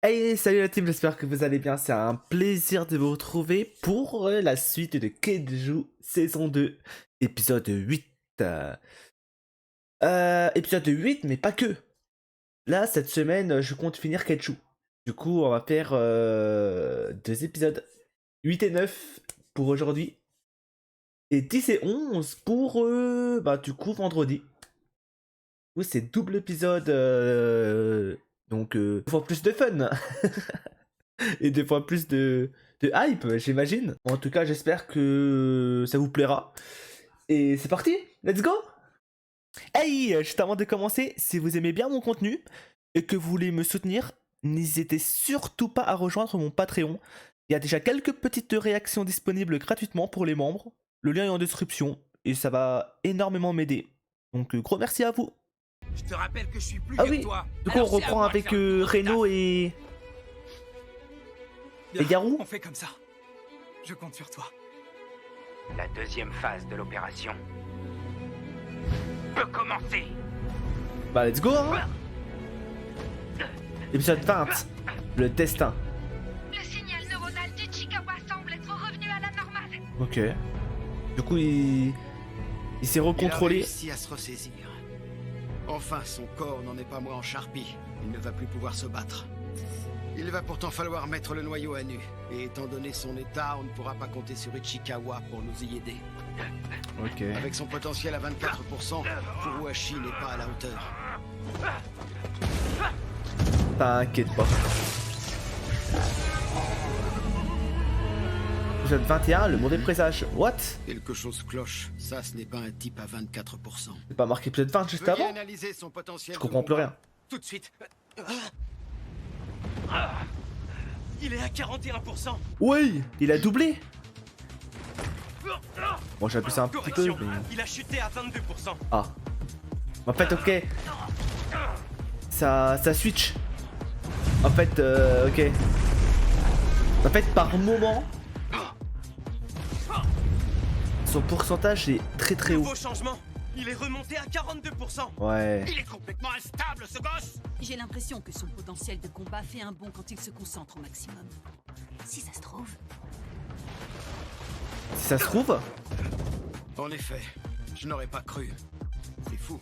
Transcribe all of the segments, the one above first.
Hey, salut la team, j'espère que vous allez bien. C'est un plaisir de vous retrouver pour la suite de Keiju saison 2, épisode 8. Épisode 8, mais pas que. Là, cette semaine, je compte finir Keiju. Du coup, on va faire deux épisodes 8 et 9 pour aujourd'hui. Et 10 et 11 pour, du coup, vendredi. Du coup, c'est double épisode, donc deux fois plus de fun. Et deux fois plus de hype, j'imagine. En tout cas, j'espère que ça vous plaira. Et c'est parti, let's go! Hey, juste avant de commencer, si vous aimez bien mon contenu et que vous voulez me soutenir, n'hésitez surtout pas à rejoindre mon Patreon. Il y a déjà quelques petites réactions disponibles gratuitement pour les membres. Le lien est en description et ça va énormément m'aider. Donc gros merci à vous. Je te rappelle que je suis plus Ah vieux oui, que toi. du coup on Alors c'est à reprend moi de avec faire le plus gros Reno taf. et Bien, Garou. On fait comme ça. Je compte sur toi. La deuxième phase de l'opération peut commencer. Bah let's go hein. Épisode 20, le destin. Le signal neuronal d'Ichikawa semble être revenu à la normale. Ok. Du coup il s'est Il a recontrôlé. réussi à se ressaisir. Enfin, son corps n'en est pas moins en charpie. Il ne va plus pouvoir se battre. Il va pourtant falloir mettre le noyau à nu. Et étant donné son état, on ne pourra pas compter sur Ichikawa pour nous y aider. Ok. Avec son potentiel à 24%, Furuhashi n'est pas à la hauteur. T'inquiète pas. Épisode 21, le mauvais présage. What? Quelque chose cloche. Ça, ce n'est pas un type à 24%. C'est pas marqué épisode 20 juste Veuillez avant? analyser son potentiel Je de comprends plus combat. rien. Tout de suite. Il est à 41%. Oui, il a doublé. Bon, j'ai appuyé ça un petit peu, Correction. mais... Il a chuté à 22%. Ah. En fait, ok. Ça switch. En fait, ok. En fait, par moment, son pourcentage est très très haut. Nouveau changement. Il est remonté à 42%. Ouais. Il est complètement instable, ce gosse! J'ai l'impression que son potentiel de combat fait un bond quand il se concentre au maximum. Si ça se trouve, Si ça se trouve, En effet, je n'aurais pas cru. C'est fou.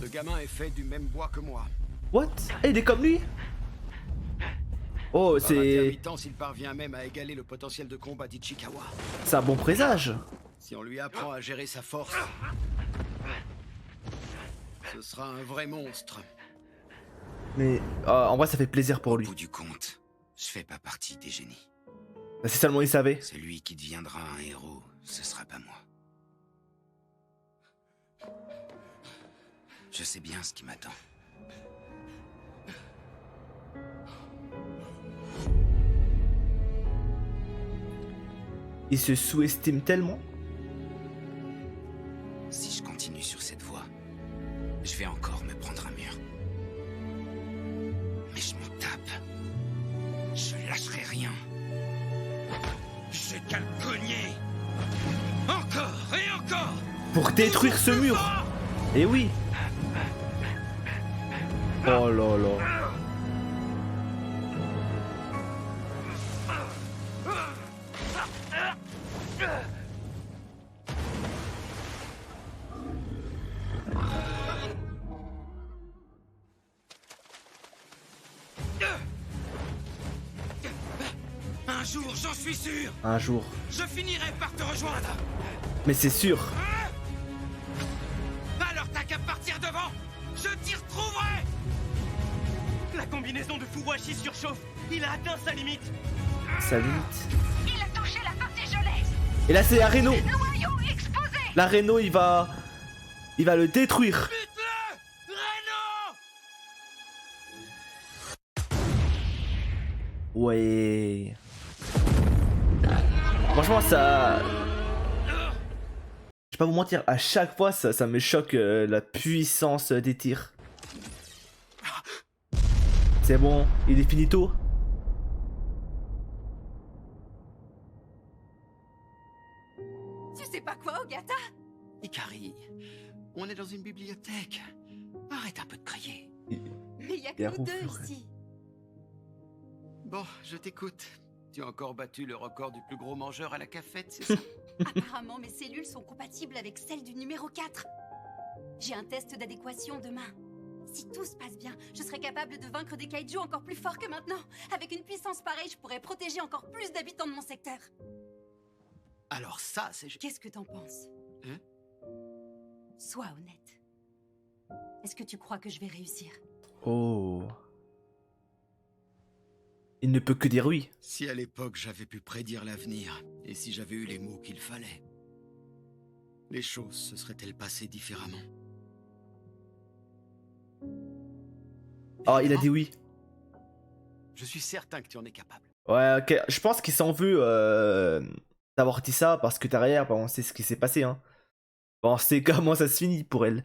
Ce gamin est fait du même bois que moi. what? Eh, il est comme lui? Oh, Par c'est intermittence, il parvient même à égaler le potentiel de combat d'Ichikawa. un bon présage. Si on lui apprend à gérer sa force, ce sera un vrai monstre. Mais en vrai, ça fait plaisir pour Au lui. bout du compte, je fais pas partie des génies. Bah, si seulement il savait. Celui qui deviendra un héros, ce sera pas moi. Je sais bien ce qui m'attend. Il se sous-estime tellement. Si je continue sur cette voie, je vais encore me prendre un mur. Mais je m'en tape. Je lâcherai rien. J'ai qu'à le cogner. Encore et encore. Pour détruire ce mur. Et oui. Oh là là. Un jour, j'en suis sûr. Un jour. Je finirai par te rejoindre. Mais c'est sûr. Alors t'as qu'à partir devant. Je t'y retrouverai. La combinaison de Furuhashi surchauffe. Il a atteint sa limite. Sa limite. Il a touché la partie gelée. Et là, c'est la Reno. Noyau exposé. La Reno, il va le détruire. Bute-le, Reno. Ouais. Franchement, ça... Je vais pas vous mentir, à chaque fois, ça me choque la puissance des tirs. C'est bon, il est finito. tu sais pas quoi, Ogata? Ikari, on est dans une bibliothèque. Arrête un peu de crier. Mais il y a que Garou nous deux ferait. ici. Bon, je t'écoute. Tu as encore battu le record du plus gros mangeur à la cafette, c'est ça? Apparemment, mes cellules sont compatibles avec celles du numéro 4. J'ai un test d'adéquation demain. Si tout se passe bien, je serai capable de vaincre des kaiju encore plus forts que maintenant. Avec une puissance pareille, je pourrais protéger encore plus d'habitants de mon secteur. Alors ça, c'est... Qu'est-ce que t'en penses? Hein? Sois honnête. Est-ce que tu crois que je vais réussir? Oh. Il ne peut que dire oui. Si à l'époque j'avais pu prédire l'avenir, et si j'avais eu les mots qu'il fallait, les choses se seraient-elles passées différemment? Ah, il a dit oui. Je suis certain que tu en es capable. Ouais, ok. Je pense qu'il s'en veut d'avoir dit ça parce que derrière, bah, on sait ce qui s'est passé. Hein. Bon, on sait comment ça se finit pour elle.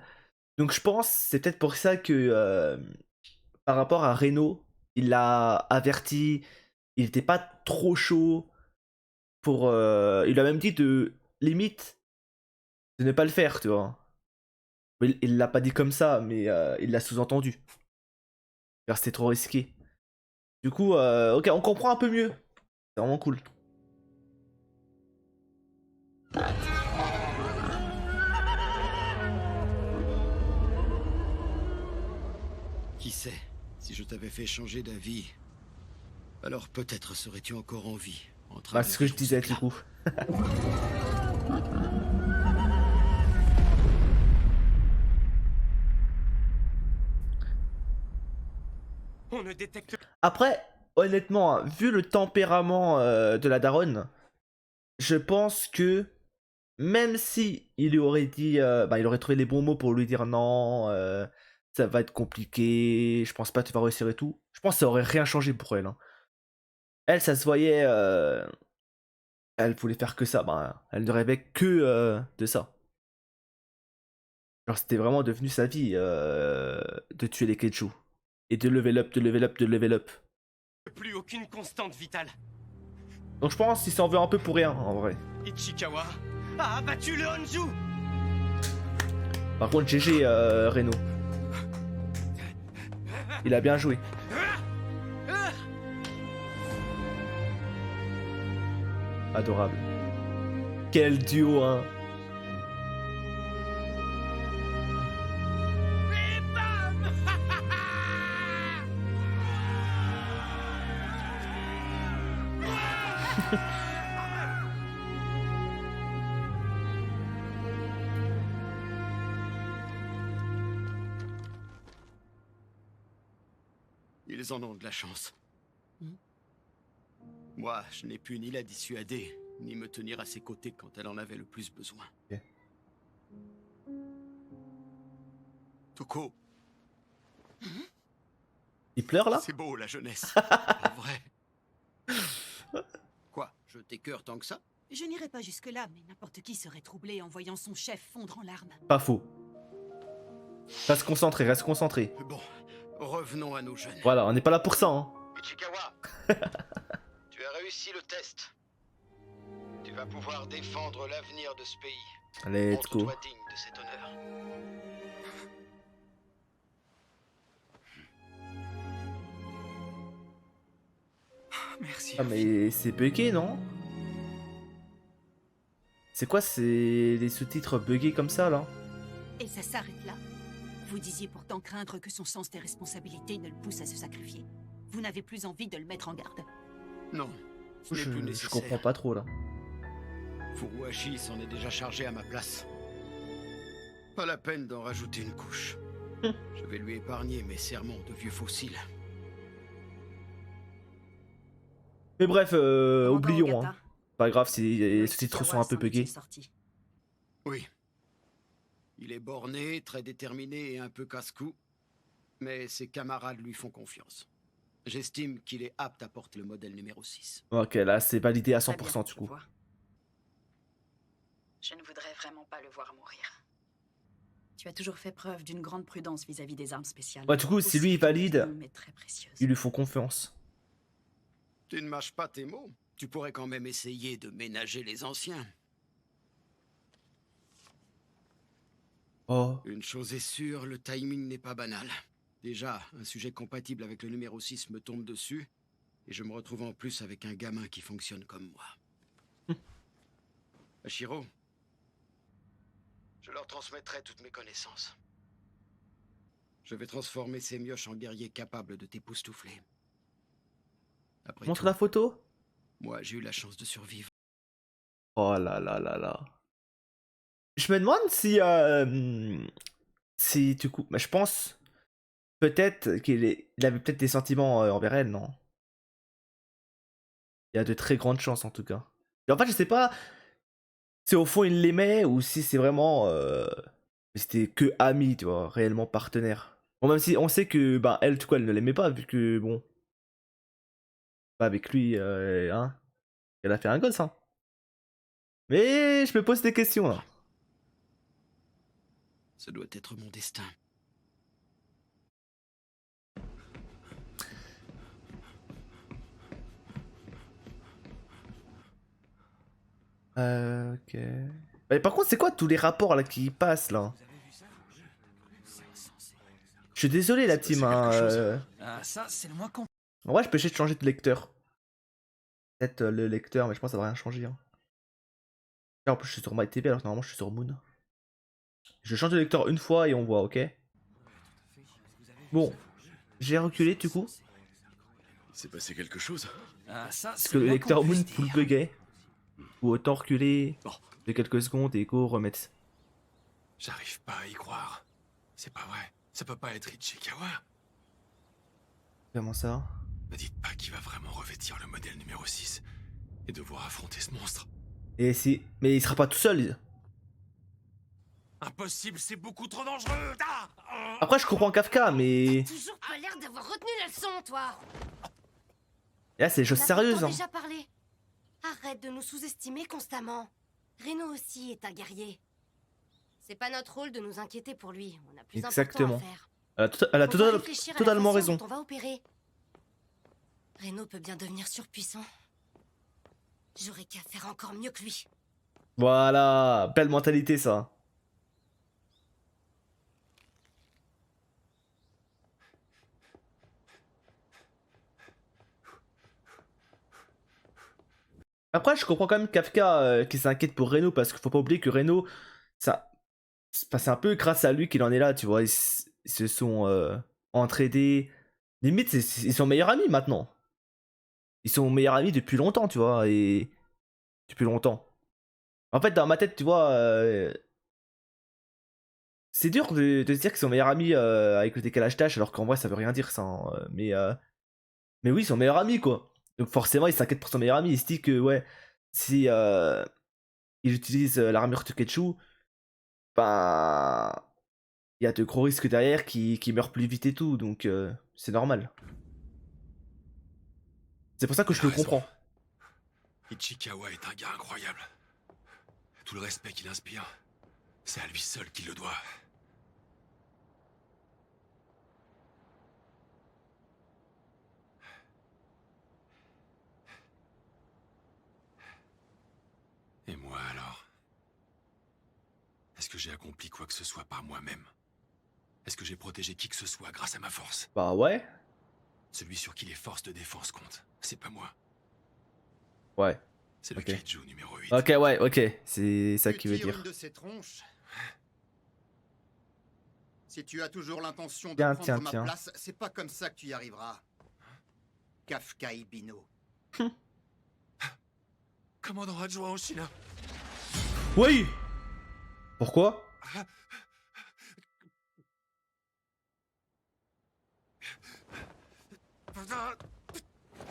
Donc je pense c'est peut-être pour ça que par rapport à Reno, il l'a averti. Il était pas trop chaud pour. Il lui a même dit de limite de ne pas le faire, tu vois. Il l'a pas dit comme ça, mais il l'a sous-entendu. Car c'était trop risqué. Du coup, ok, on comprend un peu mieux. C'est vraiment cool. Qui sait, si je t'avais fait changer d'avis, alors peut-être serais-tu encore en vie. En train Bah, de c'est ce que je vivre disais ce du plat. coup. On ne détecte Après, honnêtement, hein, vu le tempérament de la daronne, je pense que même si il lui aurait dit, bah, il aurait trouvé les bons mots pour lui dire non, ça va être compliqué, je pense pas que tu vas réussir et tout. Je pense que ça aurait rien changé pour elle. Hein. Elle, ça se voyait, elle voulait faire que ça, bah, elle ne rêvait que de ça. Genre, c'était vraiment devenu sa vie de tuer les Keiju. Et de level up, de level up, de level up. plus aucune constante vitale. Donc je pense qu'il s'en veut un peu pour rien, en vrai. Ichikawa a abattu le Honju. Par contre, GG Reno. Il a bien joué. Adorable. Quel duo, hein. Et bam. Ils en ont de la chance. Hmm. Moi, je n'ai pu ni la dissuader, ni me tenir à ses côtés quand elle en avait le plus besoin. Ok. Toko, Il pleure là? c'est beau la jeunesse. Pas vrai. Quoi, je t'écœure tant que ça? Je n'irai pas jusque-là, mais n'importe qui serait troublé en voyant son chef fondre en larmes. Pas faux. Reste concentré, reste concentré. Bon, revenons à nos jeunes. Voilà, on n'est pas là pour ça, hein. Ichikawa, tu as réussi le test. Tu vas pouvoir défendre l'avenir de ce pays. Let's go. Montre-toi digne de cet honneur. Merci. Ah mais c'est bugué, non? C'est quoi, c'est les sous-titres buggés comme ça, là? Et ça s'arrête là. Vous disiez pourtant craindre que son sens des responsabilités ne le pousse à se sacrifier. Vous n'avez plus envie de le mettre en garde. Non, ce n'est plus Je nécessaire. comprends pas trop, là. Furuhashi s'en est déjà chargé à ma place. Pas la peine d'en rajouter une couche. Je vais lui épargner mes sermons de vieux fossiles. Mais bref, Comment va oublions, Ogata? hein. Pas grave si les Le sous-titres Ichikawa sont un peu s'en est-il buggés. sorti? Oui. Il est borné, très déterminé et un peu casse-cou. Mais ses camarades lui font confiance. J'estime qu'il est apte à porter le modèle numéro 6. Ok, là, c'est validé à Très 100% bien, du je coup. vois. Je ne voudrais vraiment pas le voir mourir. Tu as toujours fait preuve d'une grande prudence vis-à-vis des armes spéciales. Ouais, du coup, si lui, il valide, Aussi, mais très précieuse. ils lui font confiance. Tu ne mâches pas tes mots. Tu pourrais quand même essayer de ménager les anciens. Oh. Une chose est sûre, le timing n'est pas banal. Déjà, un sujet compatible avec le numéro 6 me tombe dessus. Et je me retrouve en plus avec un gamin qui fonctionne comme moi. Shiro, je leur transmettrai toutes mes connaissances. Je vais transformer ces mioches en guerriers capables de t'époustoufler. Après Montre tout, la photo. moi j'ai eu la chance de survivre. Oh là là là là. Je me demande si du coup, bah, je pense peut-être il avait peut-être des sentiments envers elle, non? Il y a de très grandes chances en tout cas. Et en fait, je sais pas si au fond il l'aimait ou si c'est vraiment c'était que ami, tu vois, réellement partenaire. Bon, même si on sait que bah elle, tout quoi, elle ne l'aimait pas vu que bon, pas avec lui, hein, elle a fait un gosse, hein. Mais je me pose des questions là. Ce doit être mon destin. Ok. Mais par contre, c'est quoi tous les rapports là qui passent là? Je suis désolé la team, hein. Ah, ça, c'est le moins con. En vrai, je peux essayer de changer de lecteur. Peut-être le lecteur, mais je pense que ça va rien changer, hein. Là, en plus, je suis sur MyTV alors que normalement, je suis sur Moon. Je change de lecteur une fois et on voit, ok? Bon, j'ai reculé du coup. Il s'est passé quelque chose? Ah, ça, Parce c'est que le le moins lecteur qu'on Moon puisse full dire. buguait. Ou autant reculer Oh, de quelques secondes et go remettre. j'arrive pas à y croire. C'est pas vrai. Ça peut pas être Ichikawa. Comment ça? Ne dites pas qu'il va vraiment revêtir le modèle numéro 6 et devoir affronter ce monstre. Et si. Mais il sera pas tout seul. Impossible, c'est beaucoup trop dangereux. Ah Après, je comprends Kafka, mais. Toujours pas l'air d'avoir retenu la leçon, toi. Et là, c'est des choses On a sérieuses, pourtant hein. déjà parlé. Arrête de nous sous-estimer constamment. Reno aussi est un guerrier. C'est pas notre rôle de nous inquiéter pour lui. On a plus Exactement. important à faire. Elle a On doit réfléchir à la totalement façon raison. dont on va opérer. Reno peut bien devenir surpuissant. J'aurais qu'à faire encore mieux que lui. Voilà, belle mentalité ça. Après, je comprends quand même Kafka qui s'inquiète pour Reno parce qu'il faut pas oublier que Reno, ça, c'est un peu grâce à lui qu'il en est là, tu vois. Ils se sont entraidés. Limite, ils sont meilleurs amis maintenant. Ils sont meilleurs amis depuis longtemps, tu vois. Et depuis longtemps. En fait, dans ma tête, tu vois, c'est dur de se dire qu'ils sont meilleurs amis avec le décalage d'âge, alors qu'en vrai, ça veut rien dire ça, hein. Mais oui, ils sont meilleurs amis, quoi. Donc forcément, il s'inquiète pour son meilleur ami. Il se dit que, ouais, si il utilise l'armure Tukechu, ben, il y a de gros risques derrière qui meurent plus vite et tout, donc c'est normal. C'est pour ça que Il je a le raison. comprends. Ichikawa est un gars incroyable. Tout le respect qu'il inspire, c'est à lui seul qu'il le doit. Et moi alors? Est-ce que j'ai accompli quoi que ce soit par moi-même? Est-ce que j'ai protégé qui que ce soit grâce à ma force? Bah ouais, Celui sur qui les forces de défense comptent, c'est pas moi. ouais. C'est le Ok. Kaiju numéro 8. Ok, ouais, ok. C'est ça Tu qui veut tires dire. une de ces tronches. Si tu as toujours l'intention de Tiens, prendre tiens, ma tiens. place, c'est pas comme ça que tu y arriveras. Kafka Ibino. Commandant adjoint Oshina. Oui. Pourquoi?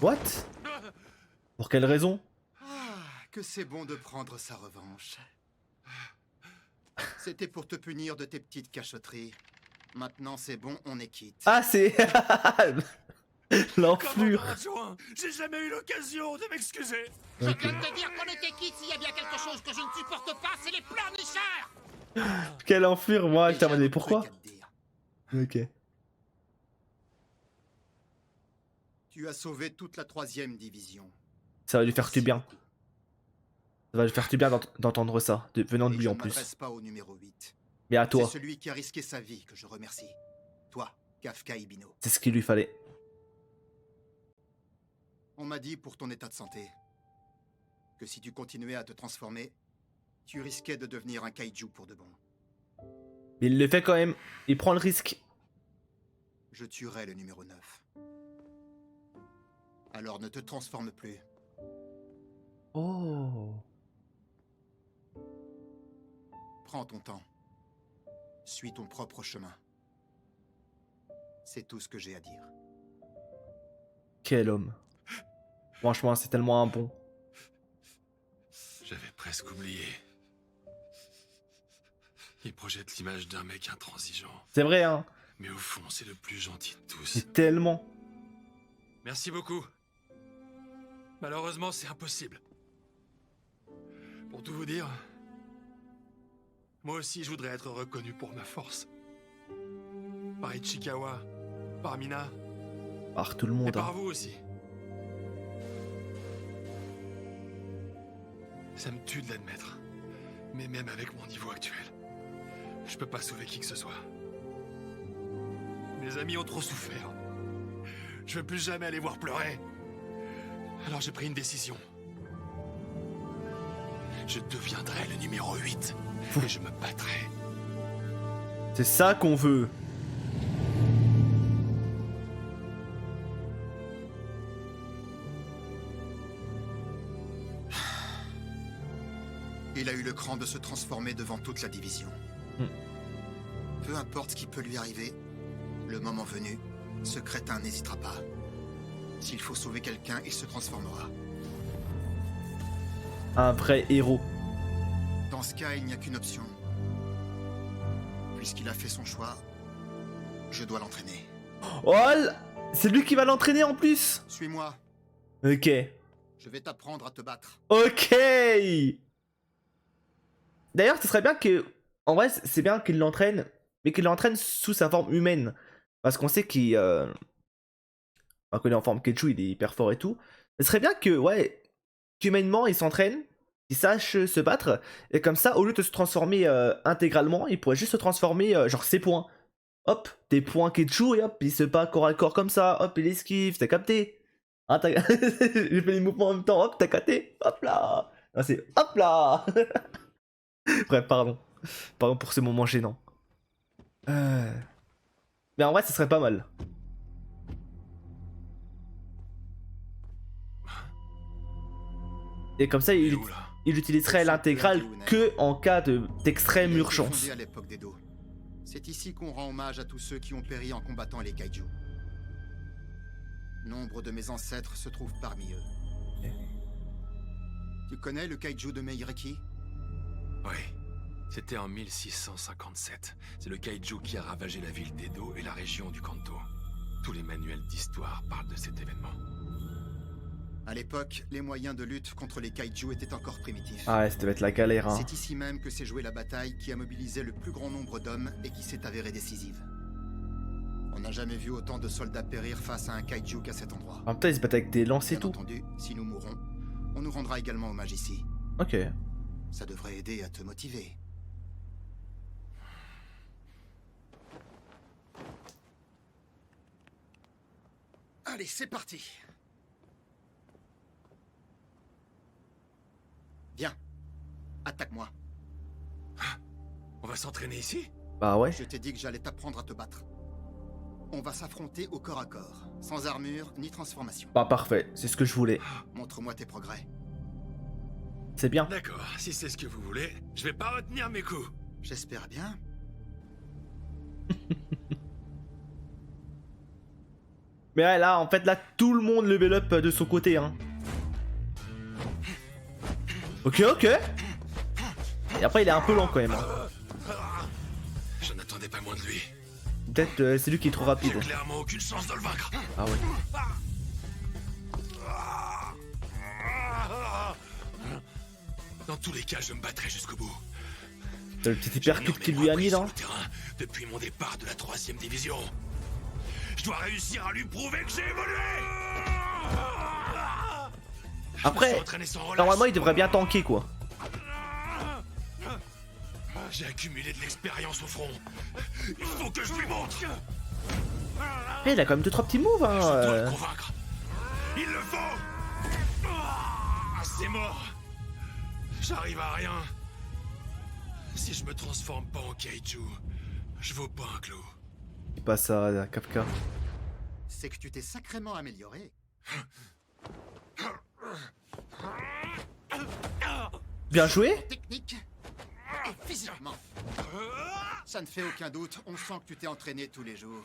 What? Pour quelle raison? Ah, que c'est bon de prendre sa revanche. C'était pour te punir de tes petites cachotteries. Maintenant c'est bon, on est quitte. Ah, c'est l'enflure. Commandant adjoint, j'ai jamais eu l'occasion de m'excuser. Je viens de te dire qu'on était quitte. S'il y a bien quelque chose que je ne supporte pas, c'est les pleurnicheurs. Quelle enflure, moi. Et Putain, j'ai mais un pourquoi? truc à te dire. Ok. Tu as sauvé toute la 3e division. Ça va lui faire du Merci bien. beaucoup. Ça va lui faire du bien d'entendre ça, venant de Et lui je en ne plus. m'adresse pas au numéro 8. Mais à C'est toi, celui qui a risqué sa vie que je remercie. Toi, Kafka Ibino. c'est ce qu'il lui fallait. On m'a dit pour ton état de santé que si tu continuais à te transformer, tu risquais de devenir un kaiju pour de bon. Mais il le fait quand même. Il prend le risque. Je tuerai le numéro 9. Alors ne te transforme plus. Oh. Prends ton temps. Suis ton propre chemin. C'est tout ce que j'ai à dire. Quel homme. Franchement, c'est tellement un bon. J'avais presque oublié. Il projette l'image d'un mec intransigeant. C'est vrai, hein. Mais au fond, c'est le plus gentil de tous. C'est tellement. Merci beaucoup. Malheureusement, c'est impossible. Pour tout vous dire, moi aussi, je voudrais être reconnu pour ma force. Par Ichikawa, par Mina, Par tout le et monde. par Hein. vous aussi. Ça me tue de l'admettre. Mais même avec mon niveau actuel, je peux pas sauver qui que ce soit. Mes amis ont trop souffert. Je veux plus jamais les voir pleurer. Alors j'ai pris une décision. Je deviendrai le numéro 8. Et je me battrai. C'est ça qu'on veut. Il a eu le cran de se transformer devant toute la division. Peu importe ce qui peut lui arriver, le moment venu, ce crétin n'hésitera pas. S'il faut sauver quelqu'un, il se transformera. Un vrai héros. Dans ce cas, il n'y a qu'une option. Puisqu'il a fait son choix, je dois l'entraîner. Oh, c'est lui qui va l'entraîner en plus. Suis-moi, Ok. je vais t'apprendre à te battre. Ok. D'ailleurs, ce serait bien que... En vrai, c'est bien qu'il l'entraîne, mais qu'il l'entraîne sous sa forme humaine. Parce qu'on sait qu'il... Enfin, qu'il est en forme Kaiju, il est hyper fort et tout. Ce serait bien que, ouais, qu'humainement, il s'entraîne, qu'il sache se battre. Et comme ça, au lieu de se transformer intégralement, il pourrait juste se transformer, genre, ses points. Hop, des points Kaiju, et hop, il se bat corps à corps comme ça. Hop, il esquive, t'as capté. Hein, t'as... J'ai fait les mouvements en même temps, hop, t'as capté. Hop là. Non, c'est hop là. Bref, pardon. Pardon pour ce moment gênant. Mais en vrai, ce serait pas mal. Et comme ça, Il est il où, là? utiliserait l'intégrale que en cas d'extrême Il a été urgence. fondé à l'époque d'Edo. C'est ici qu'on rend hommage à tous ceux qui ont péri en combattant les kaiju. Nombre de mes ancêtres se trouvent parmi eux. Tu connais le kaiju de Meireki? Oui. C'était en 1657. C'est le kaiju qui a ravagé la ville d'Edo et la région du Kanto. Tous les manuels d'histoire parlent de cet événement. À l'époque, les moyens de lutte contre les kaiju étaient encore primitifs. Ah ouais, ça devait être la galère, hein. C'est ici même que s'est jouée la bataille qui a mobilisé le plus grand nombre d'hommes et qui s'est avérée décisive. On n'a jamais vu autant de soldats périr face à un kaiju qu'à cet endroit. En même temps, ils se battent avec des lances et Bien tout. entendu, si nous mourons, on nous rendra également hommage ici. Ok. Ça devrait aider à te motiver. Allez, c'est parti. Viens, attaque-moi. On va s'entraîner ici? Bah ouais. Je t'ai dit que j'allais t'apprendre à te battre. On va s'affronter au corps à corps, sans armure ni transformation. Bah parfait, c'est ce que je voulais. Montre-moi tes progrès. C'est bien. D'accord, si c'est ce que vous voulez, je vais pas retenir mes coups. J'espère bien. Mais ouais, là, en fait, là, tout le monde level up de son côté, hein. Ok, ok. Et après, il est un peu lent quand même. Hein. Je n'attendais pas moins de lui. Peut-être c'est lui qui est trop rapide. J'ai clairement aucune chance de le vaincre. Ah ouais. Dans tous les cas, je me battrai jusqu'au bout. T'as le petit hypercute qu'il lui a mis, là. Depuis mon départ de la 3ème division. Je dois réussir à lui prouver que j'ai évolué. Après, normalement, il devrait bien tanker, quoi. J'ai accumulé de l'expérience au front. Il faut que je lui montre. Mais il a quand même 2-3 petits moves, hein. Je dois le convaincre. Il le faut. Ah, c'est mort. J'arrive à rien. Si je me transforme pas en kaiju, je vaux pas un clou. Il passe à Kafka. C'est que tu t'es sacrément amélioré. Bien joué. Technique et physiquement. Ça ne fait aucun doute, on sent que tu t'es entraîné tous les jours.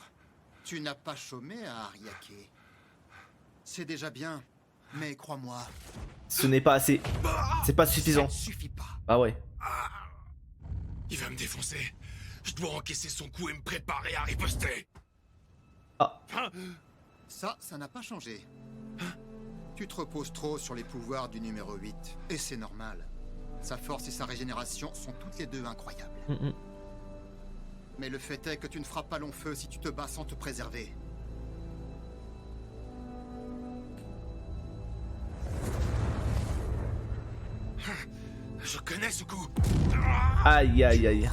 Tu n'as pas chômé à Ariake. C'est déjà bien, mais crois-moi, Ce n'est pas assez. C'est pas ça suffisant. ne suffit pas. Ah ouais. Il va me défoncer. Je dois encaisser son coup et me préparer à riposter. Ah. Ça n'a pas changé. Tu te reposes trop sur les pouvoirs du numéro 8, et c'est normal. Sa force et sa régénération sont toutes les deux incroyables. Mais le fait est que tu ne feras pas long feu si tu te bats sans te préserver. Je connais ce coup. Aïe aïe aïe.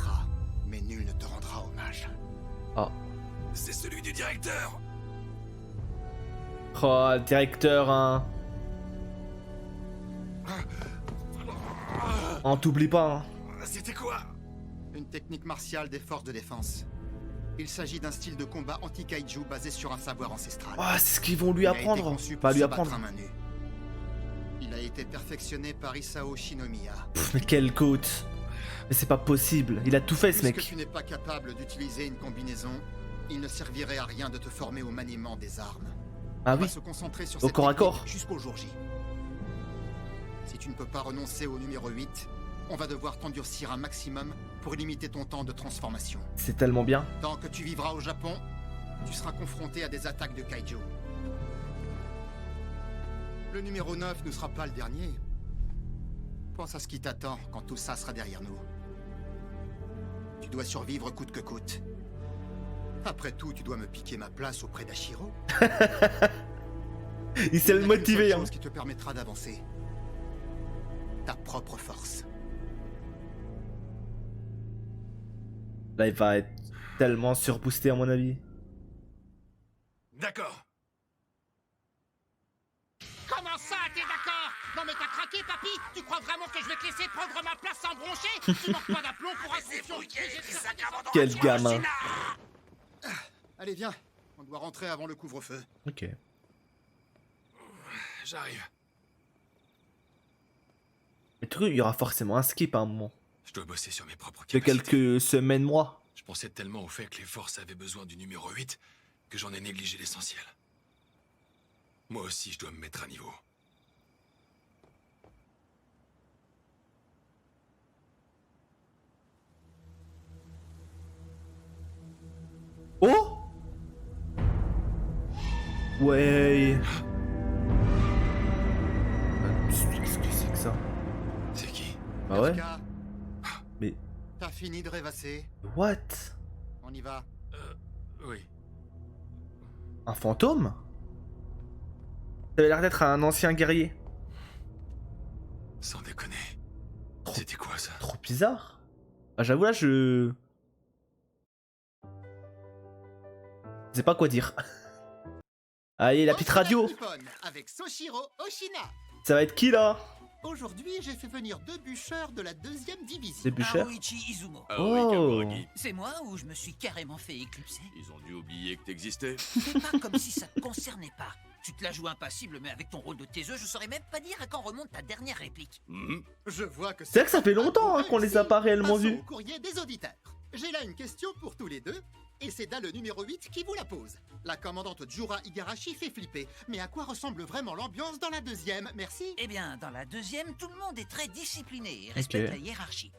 Mais nul ne te rendra hommage. Oh. C'est celui du directeur. Oh, directeur, hein. On t'oublie pas, hein. C'était quoi? Une technique martiale des forces de défense. Il s'agit d'un style de combat anti-kaiju basé sur un savoir ancestral. Oh, c'est ce qu'ils vont lui Il a été apprendre. conçu pour Pas lui se battre apprendre. à main nue. Il a été perfectionné par Isao Shinomiya. Pff, mais quel coach. Mais c'est pas possible. Il a tout fait, ce Puisque mec. tu n'es pas capable d'utiliser une combinaison, il ne servirait à rien de te former au maniement des armes. Ah On va oui. se concentrer sur Au cette corps à technique corps. jusqu'au jour J. Si tu ne peux pas renoncer au numéro 8, on va devoir t'endurcir un maximum pour limiter ton temps de transformation. C'est tellement bien. Tant que tu vivras au Japon, tu seras confronté à des attaques de kaiju. Le numéro 9 ne sera pas le dernier. Pense à ce qui t'attend quand tout ça sera derrière nous. Tu dois survivre coûte que coûte. Après tout, tu dois me piquer ma place auprès d'Ashiro. Il s'est Il n'y a qu'une motivé, seule hein. chose qui te permettra d'avancer. Ta propre force. Là, il va être tellement surboosté, à mon avis. D'accord. Comment ça, t'es d'accord? Non mais t'as craqué, papy? Tu crois vraiment que je vais te laisser prendre ma place sans broncher? Tu manques pas d'aplomb pour un Quel gamin. Allez, viens. On doit rentrer avant le couvre-feu. Ok. J'arrive. Mais tu vois, il y aura forcément un skip à un moment. Je dois bosser sur mes propres De capacités. quelques semaines, mois. Je pensais tellement au fait que les forces avaient besoin du numéro 8 que j'en ai négligé l'essentiel. Moi aussi, je dois me mettre à niveau. Oh! Ouais. Qu'est-ce que c'est que ça? C'est qui? Bah ouais. Kafka, Mais t'as fini de rêvasser? what? On y va. Oui. Un fantôme? Ça avait l'air d'être un ancien guerrier. Sans déconner. C'était quoi ça? Trop bizarre. Ah, j'avoue là, je sais pas quoi dire. Allez, la petite radio. Avec Soshiro Oshina. Ça va être qui là? Aujourd'hui, j'ai fait venir 2 bûcheurs de la 2e division. Des bûcheurs? Aoichi Izumo. Oh. C'est moi ou je me suis carrément fait éclipser? Ils ont dû oublier que t'existais. C'est pas comme si ça te concernait pas. Tu te la joues impassible, mais avec ton rôle de taiseux, je saurais même pas dire à quand remonte ta dernière réplique. Je vois que C'est vrai que ça fait longtemps hein, qu'on les a pas réellement Passons vus. au courrier des auditeurs. J'ai là une question pour tous les deux, et c'est Dan le numéro 8 qui vous la pose. La commandante Jura Igarashi fait flipper, mais à quoi ressemble vraiment l'ambiance dans la 2e? Merci. Eh bien, dans la 2e, tout le monde est très discipliné et respecte la hiérarchie.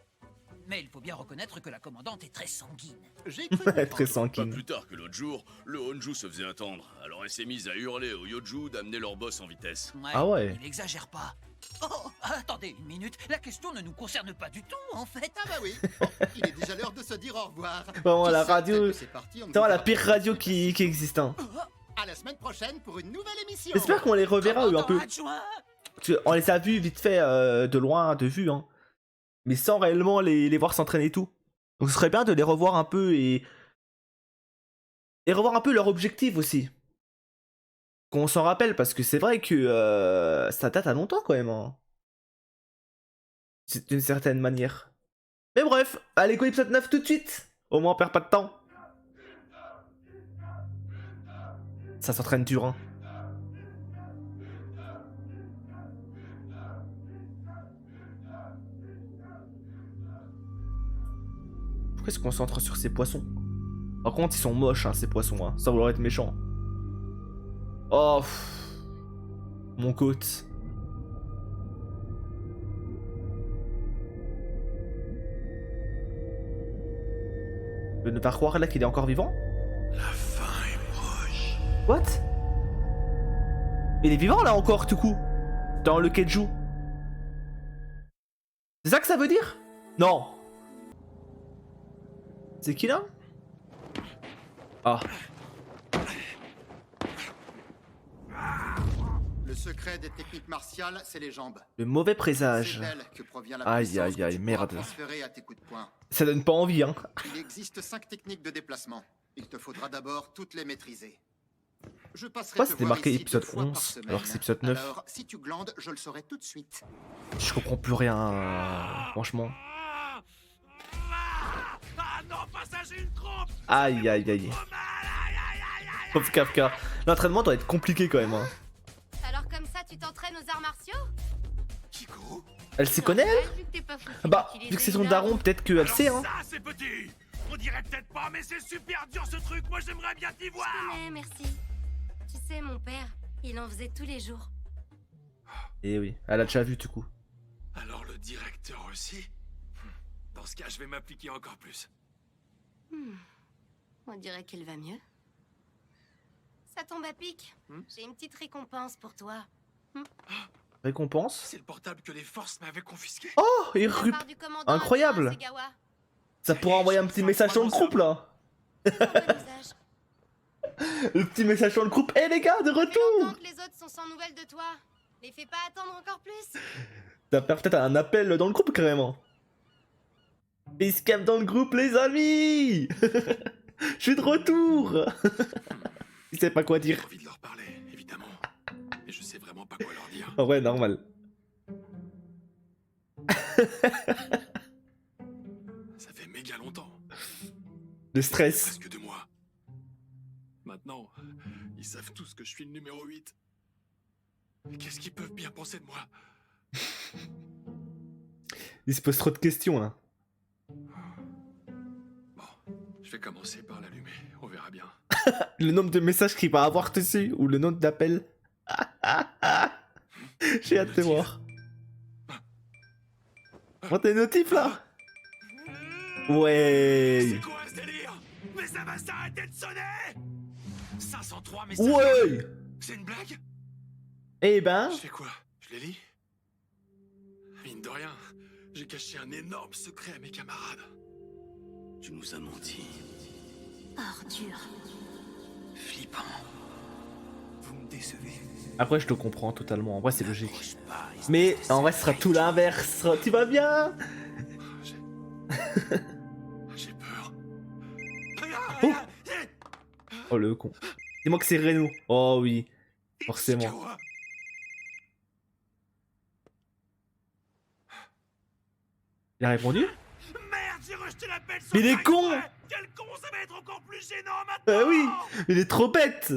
Mais il faut bien reconnaître que la commandante est très sanguine. J'ai Très Pas sanguine. plus tard que l'autre jour, le Honju se faisait attendre. Alors elle s'est mise à hurler aux Yoju d'amener leur boss en vitesse. Ah ouais. Il exagère pas. Oh, attendez une minute, la question ne nous concerne pas du tout, en fait. Ah bah oui, bon, il est déjà l'heure de se dire au revoir. Vraiment, Qui la sait, radio, peut-être que c'est parti, on c'est ne vraiment vous la dira pire pas radio ce qui existe. Hein. À la semaine prochaine pour une nouvelle émission. J'espère qu'on les reverra eux un peu. On les a vus vite fait de loin, de vue, hein. Mais sans réellement les voir s'entraîner et tout. Donc ce serait bien de les revoir un peu et revoir un peu leur objectif aussi. qu'on s'en rappelle, parce que c'est vrai que ça date à longtemps quand même. Hein. C'est d'une certaine manière. Mais bref, allez go épisode 9 tout de suite. Au moins on perd pas de temps. Ça s'entraîne dur hein. Pourquoi il se concentre sur ces poissons? Par contre ils sont moches hein, ces poissons hein. Ça vouloir être méchant. Oh mon côte. Je ne pas croire là qu'il est encore vivant? La fin est proche. What? Il est vivant là encore tout coup? Dans le kaiju? C'est ça que ça veut dire? Non. C'est qui là? Ah. Le secret des techniques martiales, c'est les jambes. Le mauvais présage. C'est d'elles que provient la Aïe puissance aïe que aïe tu merde. pourras transférer à tes coups de poing. Ça donne pas envie hein. Il existe 5 techniques de déplacement. Il te faudra d'abord toutes les maîtriser. Je passerai Pourquoi te c'était voir marqué ici épisode 2 fois par 11 semaine. alors que c'est épisode 9? Alors, si tu glandes, je le saurai tout de suite. Je comprends plus rien, franchement. Ah non, pas ça, j'ai une trompe. Aïe aïe aïe. Pauvre Kafka. L'entraînement doit être compliqué quand même. Hein. Alors comme ça, tu t'entraînes aux arts martiaux? Kiko? Elle s'y connaît elle? Vu que t'es pas foutu Bah, d'utiliser vu que c'est son une daron, arme. peut-être qu'elle sait hein. Ça, c'est petit. On dirait peut-être pas, mais c'est super dur ce truc. Moi, j'aimerais bien t'y voir. Je connais, merci. Tu sais, mon père, il en faisait tous les jours. Eh oui, elle a déjà vu du coup. Alors le directeur aussi? Dans ce cas, je vais m'appliquer encore plus. On dirait qu'il va mieux. Ça tombe à pic. J'ai une petite récompense pour toi. Récompense? C'est le portable que les forces m'avaient confisqué. Oh, De la Irrup. part du commandant Incroyable. Hasegawa. Ça pourra envoyer un petit message sur le groupe là. Bon usage. Le petit message sur le groupe. Eh les gars, de Tant retour. que les autres sont sans nouvelles de toi, les fais pas attendre encore plus. Ça faire peut-être un appel dans le groupe carrément. Facecam dans le groupe les amis. Je suis de retour. Il sait pas quoi J'ai dire. envie de leur parler, évidemment. Mais je sais vraiment pas quoi leur dire. En vrai, normal. Ça fait méga longtemps. Le stress. Presque 2 mois. Maintenant, ils savent tous que je suis le numéro 8. Mais qu'est-ce qu'ils peuvent bien penser de moi? Il se pose trop de questions là. Bon, je vais commencer par l'allumer. On verra bien. Le nombre de messages qu'il va avoir dessus ou le nombre d'appels. J'ai hâte de voir. Oh, t'es notif là? Ouais. C'est quoi ce délire? Mais ça va s'arrêter de sonner. 503 messages. Ouais. C'est une blague? Eh ben. Je fais quoi? Je les lis? Mine de rien, j'ai caché un énorme secret à mes camarades. Tu nous as menti. Ordure. Flippant. Vous me décevez. Après, je te comprends totalement. En vrai, c'est logique. N'approche pas, il se Mais passe en vrai, des ce sera tout l'inverse. Tu vas bien? J'ai peur. Oh. Oh le con. Dis-moi que c'est Reno. Oh oui. Forcément. Ichikawa. Il a répondu? Merde, j'ai rejeté l'appel. Mais il est con. Quel con, ça va être encore plus gênant maintenant. Oui. Il est trop bête.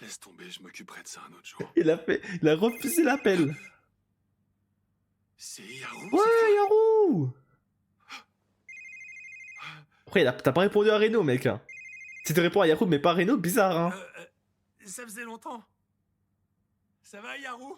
Laisse tomber, je m'occuperai de ça un autre jour. Il a refusé l'appel. C'est Yaru? Ouais, Yaru. Après, t'as pas répondu à Reno, mec. Si tu réponds à Yaru, mais pas à Reno, bizarre, hein. Ça faisait longtemps. Ça va, Yaru?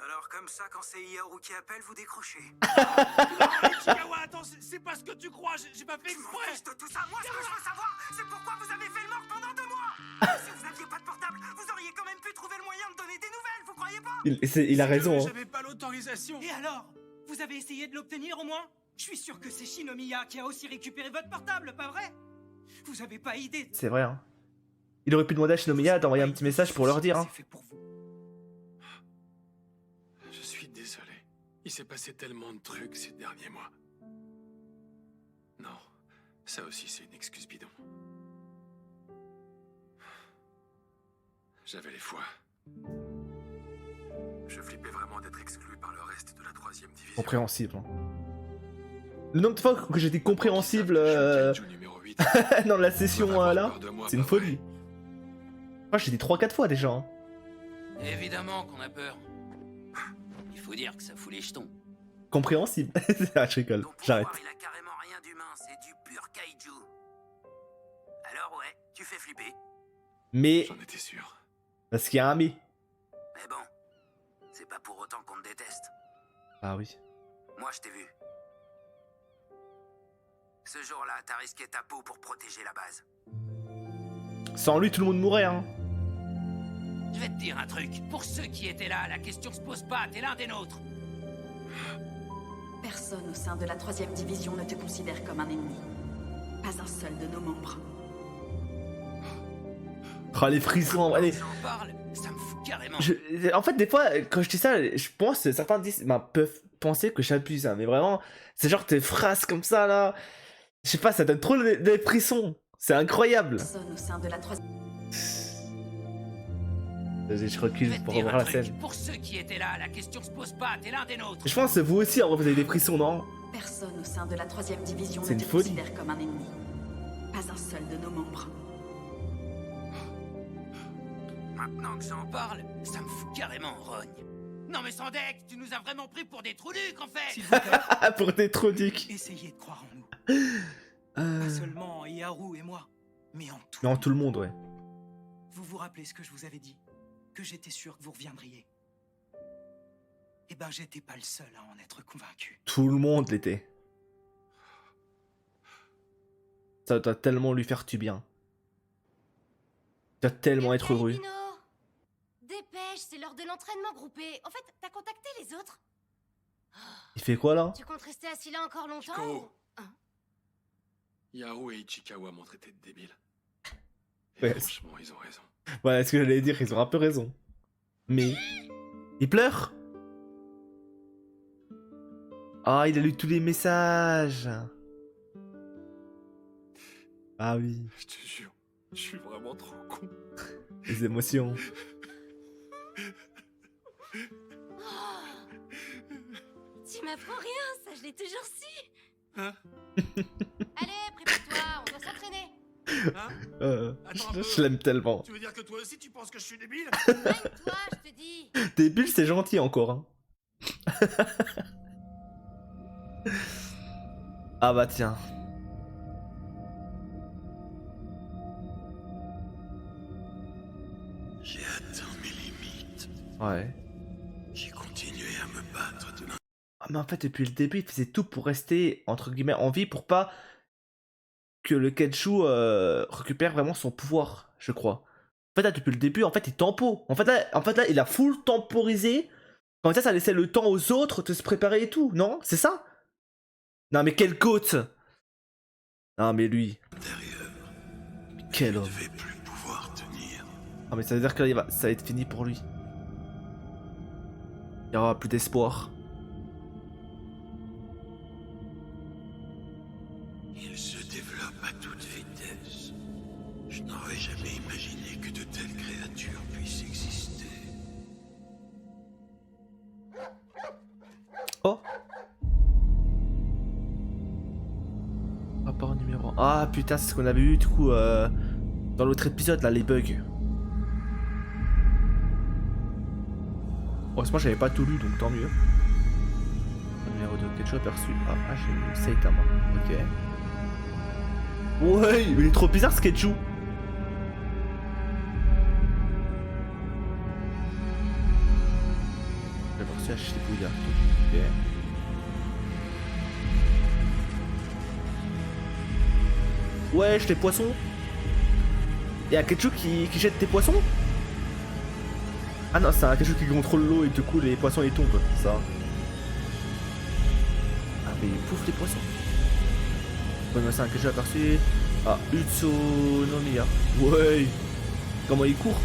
Alors comme ça, quand c'est Yaru qui appelle, vous décrochez. Ichikawa, attends, c'est pas ce que tu crois, j'ai pas fait Je m'en exprès. fiche de tout ça. Moi, ce que je veux savoir, c'est pourquoi vous avez fait le mort pendant 2 mois. Si vous aviez pas de portable, vous auriez quand même pu trouver le moyen de donner des nouvelles, vous croyez pas? Il a raison, hein. J'avais pas l'autorisation. Et alors? Vous avez essayé de l'obtenir au moins? Je suis sûr que c'est Shinomiya qui a aussi récupéré votre portable, pas vrai? Vous avez pas idée. C'est vrai, hein. Il aurait pu demander à Shinomiya d'envoyer un petit message pour leur dire, hein. C'est fait pour vous. Je suis désolé. Il s'est passé tellement de trucs ces derniers mois. Non, Ça aussi, c'est une excuse bidon. J'avais les foies. Je flippais vraiment d'être exclu par le reste de la 3e division. Compréhensible. Hein. Le nombre de fois que j'étais compréhensible dans la session là, c'est une folie. Moi j'ai dit 3-4 fois déjà. Hein. Évidemment qu'on a peur. Il faut dire que ça fout les jetons. Compréhensible. Ah, je rigole, j'arrête. Il a carrément rien d'humain, c'est du pur kaiju. Alors ouais, tu fais flipper. Mais... J'en étais sûr. Parce qu'il y a un mais. Mais bon, c'est pas pour autant qu'on te déteste. Ah oui. Moi je t'ai vu. Ce jour-là, t'as risqué ta peau pour protéger la base. Sans lui, tout le monde mourrait, hein. Je vais te dire un truc. Pour ceux qui étaient là, la question se pose pas. T'es l'un des nôtres. Personne au sein de la 3e division ne te considère comme un ennemi. Pas un seul de nos membres. Oh, les frissons, allez. J'en parle, ça me fout carrément. En fait, des fois, quand je dis ça, je pense que certains peuvent penser que j'abuse, hein, mais vraiment, c'est genre tes phrases comme ça, là. Je sais pas, ça donne trop des frissons. C'est incroyable. Personne au sein de la 3e... Je recule pour revoir la scène. Pour ceux qui étaient là, la question se pose pas. T'es l'un des nôtres. Je pense que vous aussi, en vrai, vous avez des frissons, non? Personne au sein de la 3e division c'est ne une te folie. considère comme un ennemi. Pas un seul de nos membres. Maintenant que j'en parle, ça me fout carrément en rogne. Non mais Sandek, tu nous as vraiment pris pour des trous-ducs en fait. S'il vous plaît. Pour des trous-ducs. Essayez de croire en nous. Pas seulement en Yaru et moi, mais en tout. Mais en tout le monde, ouais. Vous vous rappelez ce que je vous avais dit? Que j'étais sûr que vous reviendriez. Eh ben, j'étais pas le seul à en être convaincu. Tout le monde l'était. Ça doit tellement lui faire du bien. Il doit tellement être heureux. Dépêche, c'est l'heure de l'entraînement groupé. En fait, t'as contacté les autres? Il fait quoi là? Tu comptes rester assis là encore longtemps? Chico. Yaru et Ichikawa m'ont traité de débile. Et Ouais. franchement, ils ont raison. Voilà ce que j'allais dire, ils ont un peu raison. Mais... Il pleure? Ah, il a lu tous les messages. Ah oui. Je te jure, je suis vraiment trop con. Les émotions. Tu m'apprends rien, ça je l'ai toujours su. Hein? Allez, prépare-toi, on doit s'entraîner. Attends un peu. Je l'aime tellement. Tu veux dire que toi aussi tu penses que je suis débile? Toi, je te dis. Débile, c'est gentil encore. Hein. Ah bah tiens. J'ai atteint mes limites. Ouais. J'ai continué à me battre de Ah mais en fait depuis le début il faisait tout pour rester entre guillemets en vie pour pas que le Kenshou récupère vraiment son pouvoir, je crois. En fait là depuis le début en fait il tempo. En fait là il a full temporisé. Comme ça laissait le temps aux autres de se préparer et tout, non? C'est ça? Non mais quelle côte! Non mais lui. Quel homme. Non mais ça veut dire que ça va être fini pour lui. Il n'y aura plus d'espoir. Il se développe à toute vitesse. Je n'aurais jamais imaginé que de telles créatures puissent exister. Oh! Rapport numéro 1. Ah putain, c'est ce qu'on avait eu du coup dans l'autre épisode là, les bugs. Heureusement, j'avais pas tout lu donc tant mieux. Numéro 2, quelque chose aperçu. Ah, j'ai eu Saitama. Ok. Ouais, il est trop bizarre ce Ketchu. J'ai aperçu à Shibuya. Ok. Wesh, les poissons. Et un Ketchu qui jette tes poissons? Ah non, c'est un Ketchu qui contrôle l'eau et du coup les poissons ils tombent, ça. Ah mais il pouffe les poissons. Ouais, c'est un Ketchu aperçu. Ah, Utsunomiya. Ouais. Comment il court?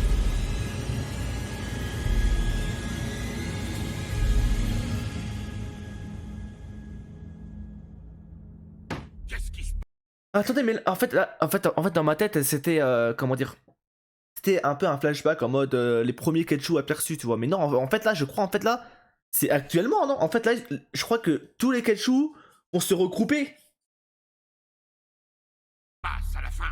Attendez, mais en fait, là, en fait, dans ma tête, c'était comment dire? C'était un peu un flashback en mode les premiers Kaiju aperçus, tu vois. Mais non, en fait là, je crois en fait là, c'est actuellement, non? En fait là, je crois que tous les Kaiju vont se regrouper. Passe à la fin.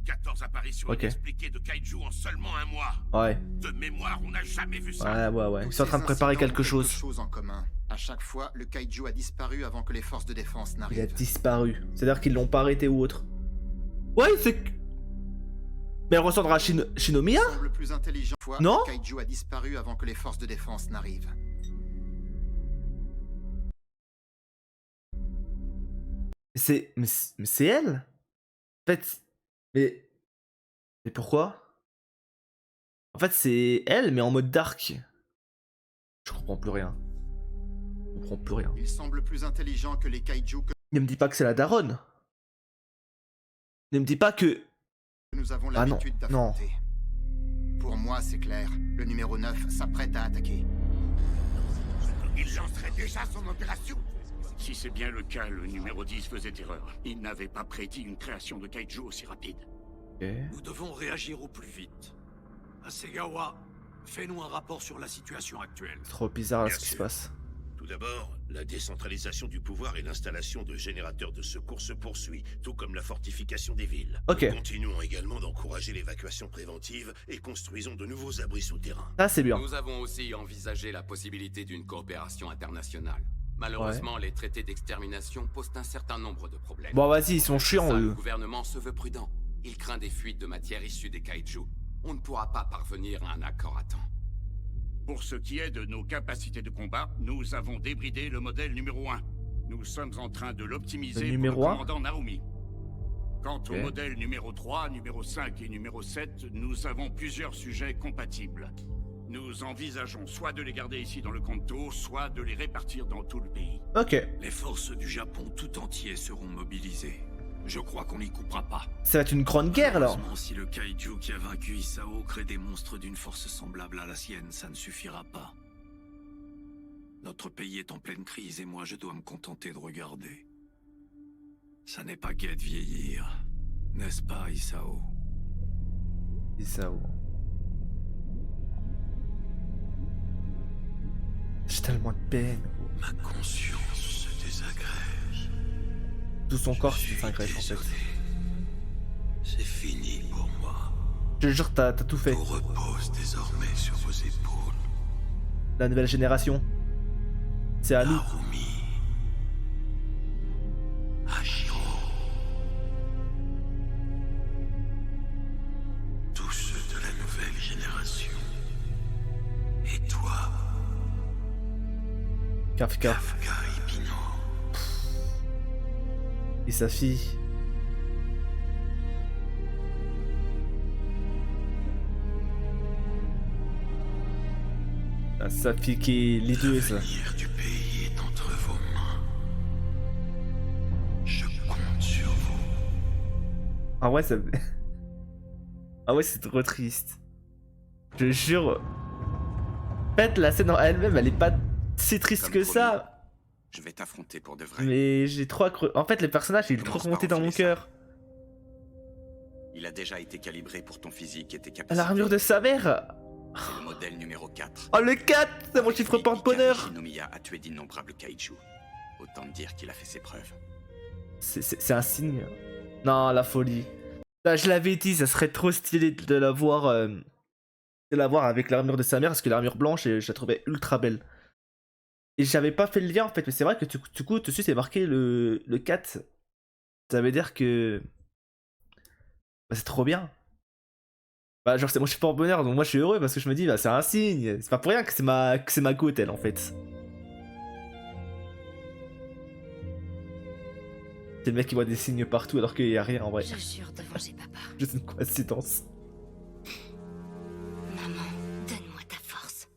14 apparitions inexpliquées de Kaiju en seulement un mois. Ouais. De mémoire, on n'a jamais vu ça. Ouais. Ils sont en train de préparer quelque chose. En commun. À chaque fois, le Kaiju a disparu avant que les forces de défense n'arrivent. Il a disparu. C'est-à-dire qu'ils l'ont pas arrêté ou autre. Ouais, c'est... Mais elle ressemblera à Shinomiya? Le plus intelligent. Non? Le Kaiju a disparu avant que les forces de défense n'arrivent. Mais c'est elle? En fait... Mais pourquoi? En fait, c'est elle, mais en mode dark. Je comprends plus rien. Je comprends plus rien. Il semble plus intelligent que les Kaiju que... Ne me dis pas que c'est la daronne. Ne me dis pas que... Nous avons Ah non, l'habitude d'affronter. Pour moi, c'est clair. Le numéro 9 s'apprête à attaquer. Il lancerait déjà son opération. Si c'est bien le cas, le numéro 10 faisait erreur. Il n'avait pas prédit une création de Kaiju aussi rapide. Nous devons réagir au plus vite. Hasegawa, fais-nous un rapport sur la situation actuelle. Trop bizarre là, ce qui se passe. Tout d'abord, la décentralisation du pouvoir et l'installation de générateurs de secours se poursuit, tout comme la fortification des villes. Ok. Nous continuons également d'encourager l'évacuation préventive et construisons de nouveaux abris souterrains. Ça, c'est bien. Nous avons aussi envisagé la possibilité d'une coopération internationale. Malheureusement, les traités d'extermination posent un certain nombre de problèmes. Bon, vas-y, ils sont chiants, Le eux. gouvernement se veut prudent. Il craint des fuites de matière issues des Kaiju. On ne pourra pas parvenir à un accord à temps. Pour ce qui est de nos capacités de combat, nous avons débridé le modèle numéro 1. Nous sommes en train de l'optimiser pour le commandant Naomi. Quant au modèle numéro 3, numéro 5 et numéro 7, nous avons plusieurs sujets compatibles. Nous envisageons soit de les garder ici dans le Kanto, soit de les répartir dans tout le pays. Ok. Les forces du Japon tout entier seront mobilisées. Je crois qu'on n'y coupera pas. Ça va être une grande guerre, là. Si le Kaiju qui a vaincu Isao crée des monstres d'une force semblable à la sienne, ça ne suffira pas. Notre pays est en pleine crise et moi je dois me contenter de regarder. Ça n'est pas gai de vieillir, n'est-ce pas, Isao? Isao. J'ai tellement de peine. Ma conscience se désagrège. Tout son corps se désagrège en fait. C'est fini pour moi. Je te jure, t'as tout fait. Tout repose désormais sur vos épaules. La nouvelle génération. C'est à nous. Narumi. Hashiro. Tous ceux de la nouvelle génération. Et toi, Kafka. et Pino. Et sa fille. Sa fille qui est l'ideuse. L'avenir du pays est entre vos mains. Je compte sur vous. Ah ouais, ça... Ah ouais, c'est trop triste. Je jure. En fait, la scène en elle-même, elle est pas si triste Comme que promis, ça. Je vais t'affronter pour de vrai. Mais j'ai trop accro... En fait, les personnages, ils ont trop remonté dans mon cœur. Il a déjà été calibré pour ton physique et tes capacités. L'armure de sa mère. C'est le modèle numéro 4. Oh, le 4, c'est mon chiffre porte-bonheur. Shinomiya a tué d'innombrables Kaiju. Autant te dire qu'il a fait ses preuves. C'est un signe. Non, la folie. Là, je l'avais dit, ça serait trop stylé de la voir, avec l'armure de sa mère, parce que l'armure blanche, je la trouvais ultra belle. Et j'avais pas fait le lien en fait, mais c'est vrai que du coup, dessus c'est marqué le 4. Ça veut dire que... Bah, c'est trop bien. Bah, genre, c'est mon chiffre porte-bonheur, donc moi je suis heureux parce que je me dis, bah, c'est un signe. C'est pas pour rien que c'est ma goût, elle, en fait. C'est le mec qui voit des signes partout alors qu'il y a rien en vrai. Je jure de venger papa. Juste une coïncidence. Maman, donne-moi ta force.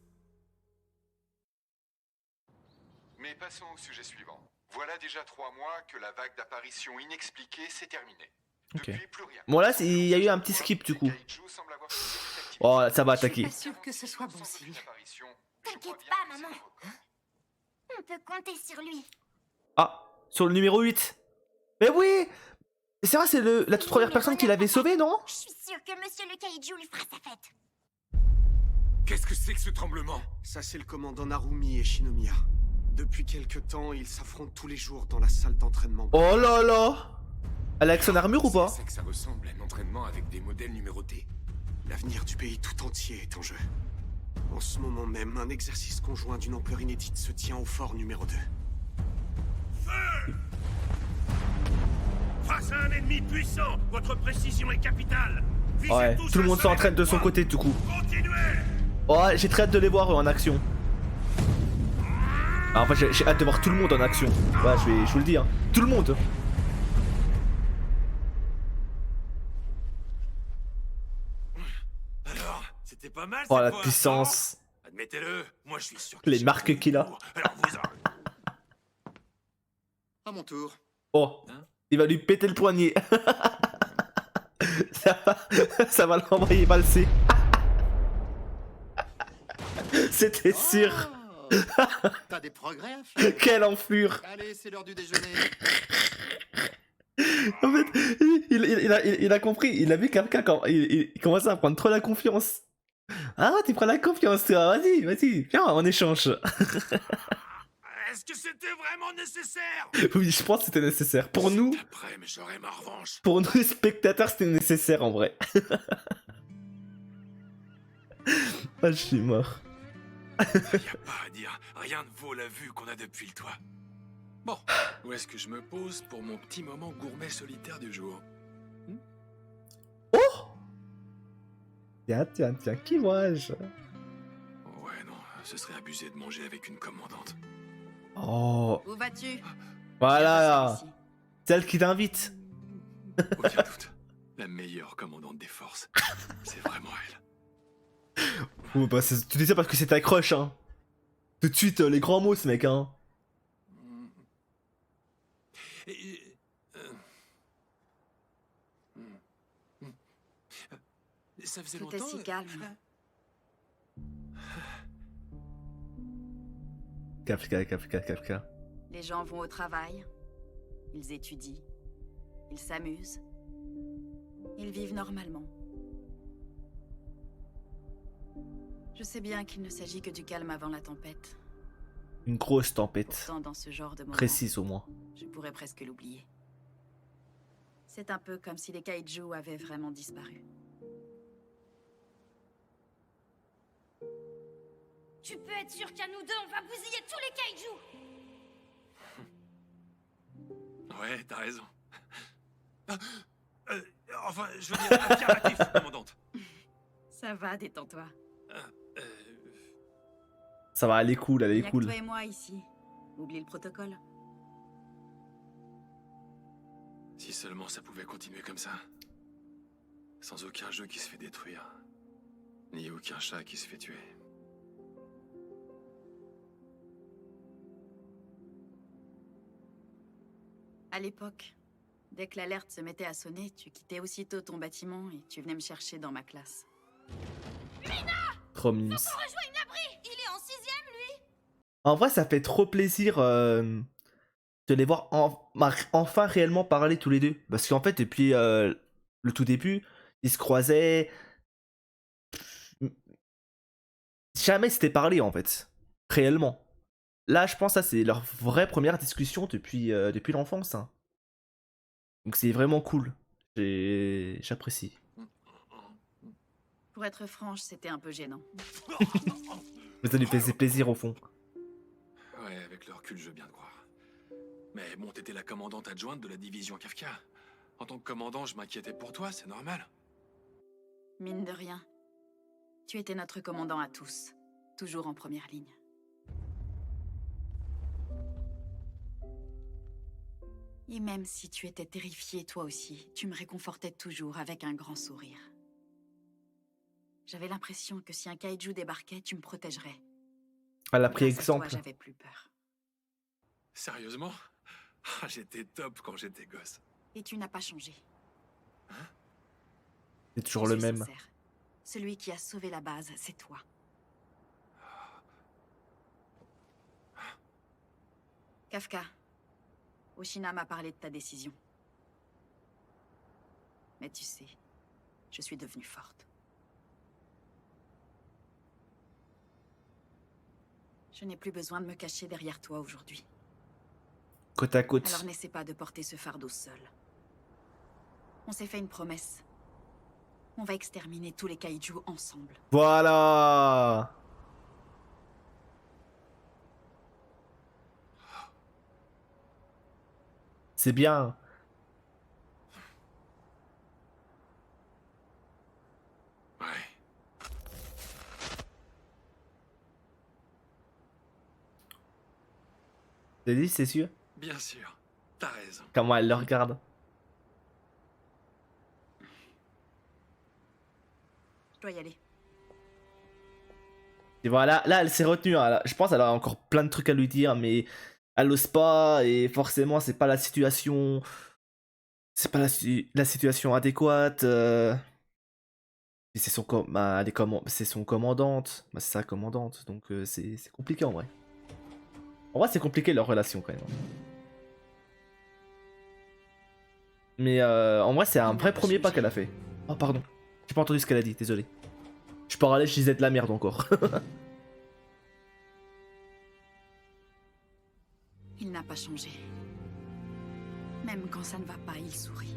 Mais passons au sujet suivant. Voilà déjà 3 mois que la vague d'apparitions inexpliquées s'est terminée. Ok. Depuis, plus rien. Bon, là, il y a eu un petit skip du coup. Oh, ça va attaquer. Je suis pas sûre que ce soit bon signe. T'inquiète pas, maman. On peut compter sur lui. Ah, sur le numéro 8. Mais oui! C'est vrai, c'est la toute première personne qui l'avait sauvé, non? Je suis sûre que Monsieur le Kaiju lui fera sa fête. Qu'est-ce que c'est que ce tremblement? Ça, c'est le commandant Narumi et Shinomiya. Depuis quelque temps, ils s'affrontent tous les jours dans la salle d'entraînement. Oh là là! Elle a avec son armure ou pas? C'est que ça ressemble à un entraînement avec des modèles numérotés. L'avenir du pays tout entier est en jeu. En ce moment même, un exercice conjoint d'une ampleur inédite se tient au fort numéro 2. Feu! Face à un ennemi puissant, votre précision est capitale. Visez Ouais, tout le monde s'entraîne de son côté du coup. Continuez! Ouais, j'ai très hâte de les voir en action. Ah, enfin, j'ai hâte de voir tout le monde en action. Ouais, je vous le dis, hein. Tout le monde. Alors, c'était pas mal. Oh, la puissance. Admettez-le, moi je suis sûr. Les marques qu'il a. Alors vous À mon tour. Oh, il va lui péter le poignet. ça va l'envoyer valser. C'était sûr. T'as des progrès à faire. Quelle enflure. Allez, c'est l'heure du déjeuner. En fait, il a compris. Il a vu quelqu'un quand il commençait à prendre trop la confiance. Ah, tu prends la confiance, toi. Vas-y. Viens, on échange. Est-ce que c'était vraiment nécessaire? Oui, je pense que c'était nécessaire. Pour nous. Après, mais j'aurai ma revanche. Pour nous, les spectateurs, c'était nécessaire en vrai. Ah, je suis mort. Y a pas à dire, rien ne vaut la vue qu'on a depuis le toit. Bon, où est-ce que je me pose pour mon petit moment gourmet solitaire du jour? Oh! Tiens, qui vois-je? Ouais, non, ce serait abusé de manger avec une commandante. Oh! Où vas-tu? Voilà! Celle qui t'invite! Aucun doute, la meilleure commandante des forces. C'est vraiment elle. Oh, bah, tu dis ça parce que c'est ta crush, hein! Tout de suite, les grands mots, ce mec, hein! Ça faisait C'était longtemps. si calme. Kafka. Les gens vont au travail, ils étudient, ils s'amusent, ils vivent normalement. Je sais bien qu'il ne s'agit que du calme avant la tempête. Une grosse tempête. Pourtant, dans ce genre de moment, Précise au moins. je pourrais presque l'oublier. C'est un peu comme si les kaiju avaient vraiment disparu. Tu peux être sûr qu'à nous deux, on va bousiller tous les kaijus. Ouais, t'as raison. Enfin, je veux dire, impératif, commandante. Ça va, détends-toi. Ça va, elle est cool, Il y a que toi et moi ici. Oublie le protocole. Si seulement ça pouvait continuer comme ça. Sans aucun jeu qui se fait détruire. Ni aucun chat qui se fait tuer. À l'époque, dès que l'alerte se mettait à sonner, tu quittais aussitôt ton bâtiment et tu venais me chercher dans ma classe. Trop mimes. Rejoigne l'abri. Il est en 6ème, lui. En vrai, ça fait trop plaisir de les voir enfin réellement parler tous les deux. Parce qu'en fait, depuis le tout début, ils se croisaient. Jamais c'était parlé en fait. Réellement. Là, je pense que ça, c'est leur vraie première discussion depuis l'enfance. Hein. Donc c'est vraiment cool. J'apprécie. Pour être franche, c'était un peu gênant. Mais ça lui faisait plaisir au fond. Ouais, avec le recul, je veux bien te croire. Mais bon, t'étais la commandante adjointe de la division Kafka. En tant que commandant, je m'inquiétais pour toi, c'est normal. Mine de rien, tu étais notre commandant à tous. Toujours en première ligne. Et même si tu étais terrifié toi aussi, tu me réconfortais toujours avec un grand sourire. J'avais l'impression que si un kaiju débarquait, tu me protégerais. Elle a pris Grâce à toi, exemple. j'avais plus peur. Sérieusement? J'étais top quand j'étais gosse. Et tu n'as pas changé. C'est toujours Je le suis même. sincère. Celui qui a sauvé la base, c'est toi. Kafka, Oshina m'a parlé de ta décision. Mais tu sais, je suis devenue forte. Je n'ai plus besoin de me cacher derrière toi aujourd'hui. Côte à côte. Alors n'essaie pas de porter ce fardeau seul. On s'est fait une promesse. On va exterminer tous les kaiju ensemble. Voilà. C'est bien. Ouais. T'as dit, c'est sûr? Bien sûr. T'as raison. Comment elle le regarde? Je dois y aller. Et voilà, là elle s'est retenue. Hein. Je pense qu'elle a encore plein de trucs à lui dire, mais elle ose pas et forcément c'est pas la situation. C'est pas la situation adéquate. Et c'est son, c'est son commandante. Bah, c'est sa commandante, donc c'est compliqué en vrai. En vrai c'est compliqué leur relation quand même. Mais en vrai c'est un vrai premier pas qu'elle a fait. Oh pardon, j'ai pas entendu ce qu'elle a dit, désolé. Je parlais, je disais de la merde encore. Il n'a pas changé. Même quand ça ne va pas, il sourit.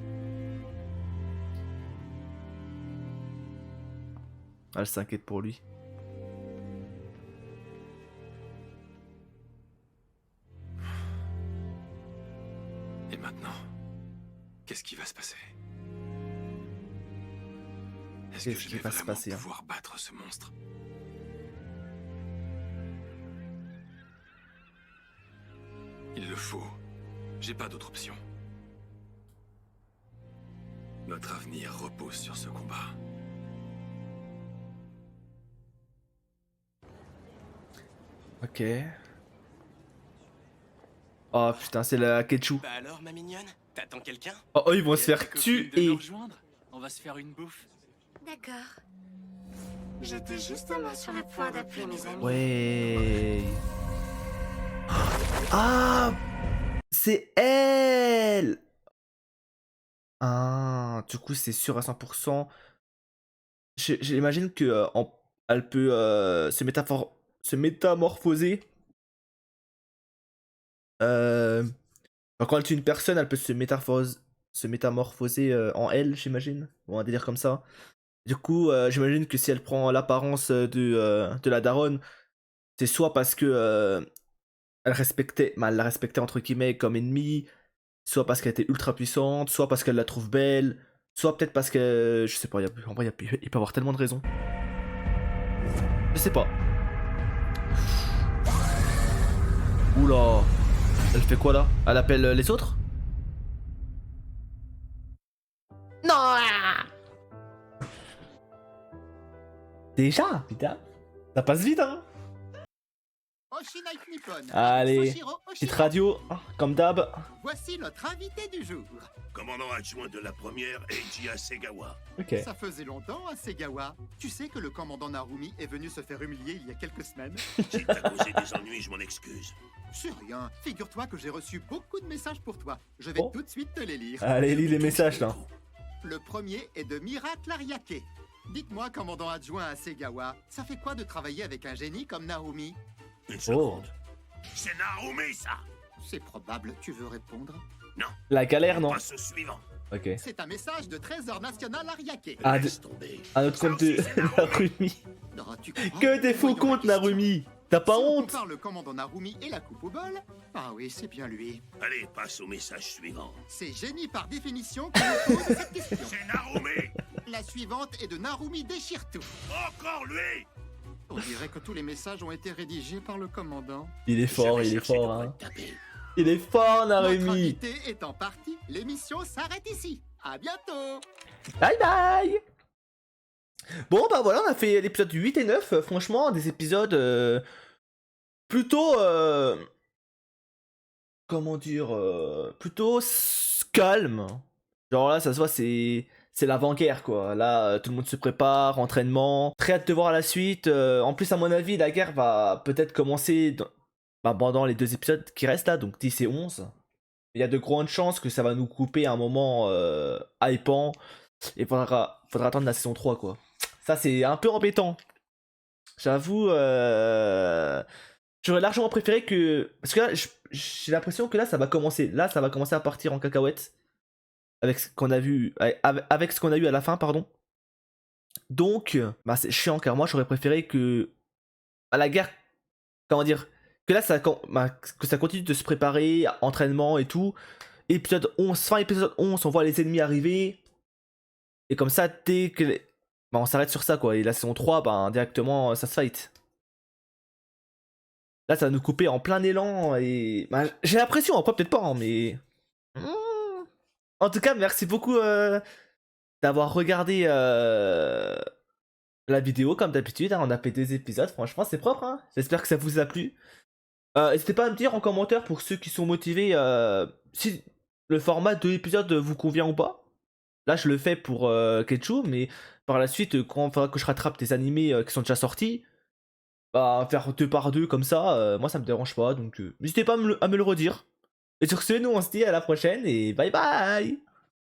Elle s'inquiète pour lui. Et maintenant, qu'est-ce qui va se passer? Est-ce que je vais vraiment pouvoir battre ce monstre? Il le faut. J'ai pas d'autre option. Notre avenir repose sur ce combat. Ok. Oh putain, c'est la Ketchou. Bah alors, ma mignonne, t'attends quelqu'un? Oh, ils vont se faire tuer. On va se faire une bouffe. D'accord. J'étais justement sur le point d'appeler mes amis. Ouais. Ah, c'est elle. Ah, du coup c'est sûr à 100%. J'imagine que elle peut se métamorphoser. Quand elle tue une personne, elle peut se métamorphoser en elle, j'imagine. Ou un délire comme ça. Du coup, j'imagine que si elle prend l'apparence de la daronne, c'est soit parce que elle la respectait entre guillemets comme ennemie, soit parce qu'elle était ultra puissante, soit parce qu'elle la trouve belle, soit peut-être parce que... Je sais pas, en vrai, il peut y avoir tellement de raisons. Je sais pas. Oula. Elle fait quoi là? Elle appelle les autres? Non. Déjà, putain. Ça passe vite, hein. Allez, petite radio, comme d'hab. Voici notre invité du jour. Commandant adjoint de la première, Eiji Hasegawa. Ok. Ça faisait longtemps, Hasegawa. Tu sais que le commandant Narumi est venu se faire humilier il y a quelques semaines. Si t'as causé des ennuis, je m'en excuse. C'est rien. Figure-toi que j'ai reçu beaucoup de messages pour toi. Je vais tout de suite te les lire. Allez, lis les messages là. Le premier est de Miracle Ariake. Dites-moi, commandant adjoint Hasegawa, ça fait quoi de travailler avec un génie comme Narumi? Une seconde. C'est Narumi, ça. C'est probable. Tu veux répondre? Non. La galère, non. Passe au suivant. Ok. C'est un message de Trésor National Ariake. Ah, un autre compte de Narumi. Que des faux comptes, Narumi. T'as pas honte? Par le commandant Narumi et la coupe au bol? Ah oui, c'est bien lui. Allez, passe au message suivant. C'est génie par définition qui nous pose cette question. C'est Narumi. La suivante est de Narumi Déchire-tout. Encore lui. On dirait que tous les messages ont été rédigés par le commandant. Il est fort, hein. Il est fort, Narumi. Notre invité étant parti, l'émission s'arrête ici. À bientôt. Bye bye. Bon bah voilà, on a fait l'épisode 8 et 9. Franchement, des épisodes plutôt... comment dire... plutôt calme. Genre là, ça se voit, c'est l'avant-guerre quoi. Là, tout le monde se prépare, entraînement. Très hâte de voir la suite. En plus, à mon avis, la guerre va peut-être commencer pendant les 2 épisodes qui restent là, donc 10 et 11. Il y a de grandes chances que ça va nous couper un moment hypant. Et faudra attendre la saison 3 quoi. Ça c'est un peu embêtant. J'avoue, j'aurais largement préféré que... Parce que là, j'ai l'impression que là ça va commencer. Là ça va commencer à partir en cacahuète. Avec ce qu'on a vu... Avec ce qu'on a eu à la fin, pardon. Donc, bah, c'est chiant car moi j'aurais préféré que... À la guerre... Comment dire, que là que ça continue de se préparer, entraînement et tout. Épisode 11, fin épisode 11, on voit les ennemis arriver. Et comme ça, dès que... Bah, on s'arrête sur ça quoi. Et la saison 3, bah, directement, ça se fight. Là, ça va nous couper en plein élan. Et bah, j'ai l'impression, après peut-être pas, hein, mais... En tout cas, merci beaucoup d'avoir regardé la vidéo comme d'habitude. Hein. On a fait 2 épisodes, franchement, c'est propre. Hein. J'espère que ça vous a plu. N'hésitez pas à me dire en commentaire pour ceux qui sont motivés si le format 2 épisodes vous convient ou pas. Là je le fais pour Ketchu, mais par la suite quand il faudra que je rattrape des animés qui sont déjà sortis, bah faire 2 par 2 comme ça, moi ça me dérange pas, donc n'hésitez pas à me le redire. Et sur ce, nous on se dit à la prochaine et bye bye.